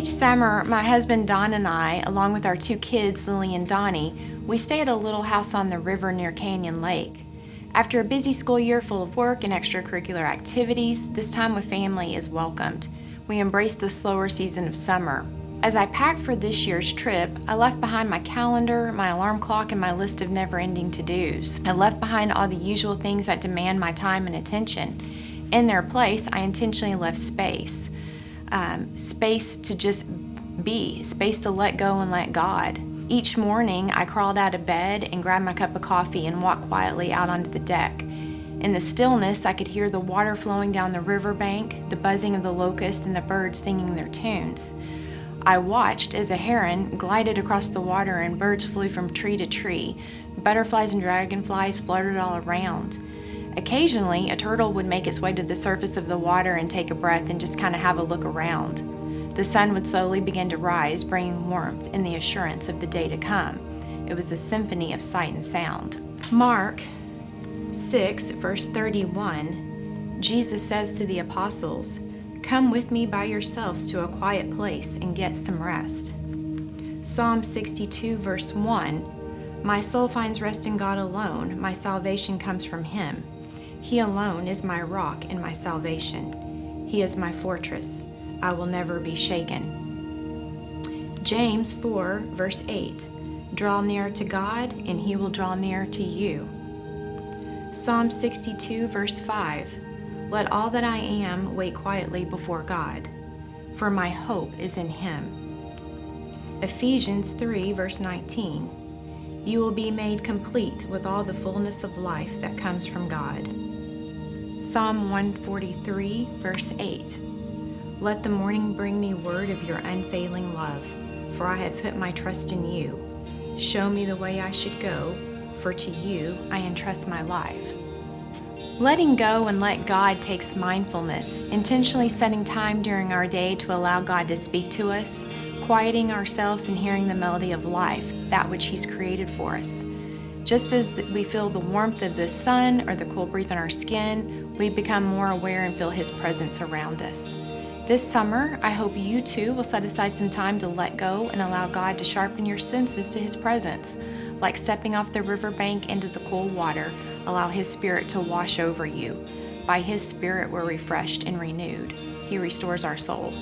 Each summer, my husband Don and I, along with our 2 kids, Lily and Donnie, we stay at a little house on the river near Canyon Lake. After a busy school year full of work and extracurricular activities, this time with family is welcomed. We embrace the slower season of summer. As I packed for this year's trip, I left behind my calendar, my alarm clock, and my list of never-ending to-dos. I left behind all the usual things that demand my time and attention. In their place, I intentionally left space. Space to just be, space to let go and let God. Each morning, I crawled out of bed and grabbed my cup of coffee and walked quietly out onto the deck. In the stillness, I could hear the water flowing down the riverbank, the buzzing of the locusts, and the birds singing their tunes. I watched as a heron glided across the water and birds flew from tree to tree. Butterflies and dragonflies fluttered all around. Occasionally, a turtle would make its way to the surface of the water and take a breath and just kind of have a look around. The sun would slowly begin to rise, bringing warmth and the assurance of the day to come. It was a symphony of sight and sound. Mark 6, verse 31, Jesus says to the apostles, "Come with me by yourselves to a quiet place and get some rest." Psalm 62, verse 1, "My soul finds rest in God alone. My salvation comes from Him. He alone is my rock and my salvation. He is my fortress. I will never be shaken." James 4, verse 8, "Draw near to God, and He will draw near to you." Psalm 62, verse 5, "Let all that I am wait quietly before God, for my hope is in Him." Ephesians 3, verse 19, "You will be made complete with all the fullness of life that comes from God." Psalm 143, verse 8, "Let the morning bring me word of your unfailing love, for I have put my trust in you. Show me the way I should go, for to you I entrust my life." Letting go and let God takes mindfulness, intentionally setting time during our day to allow God to speak to us, quieting ourselves and hearing the melody of life, that which He's created for us. Just as we feel the warmth of the sun or the cool breeze on our skin, we become more aware and feel His presence around us. This summer, I hope you too will set aside some time to let go and allow God to sharpen your senses to His presence. Like stepping off the riverbank into the cool water, allow His Spirit to wash over you. By His Spirit, we're refreshed and renewed. He restores our soul.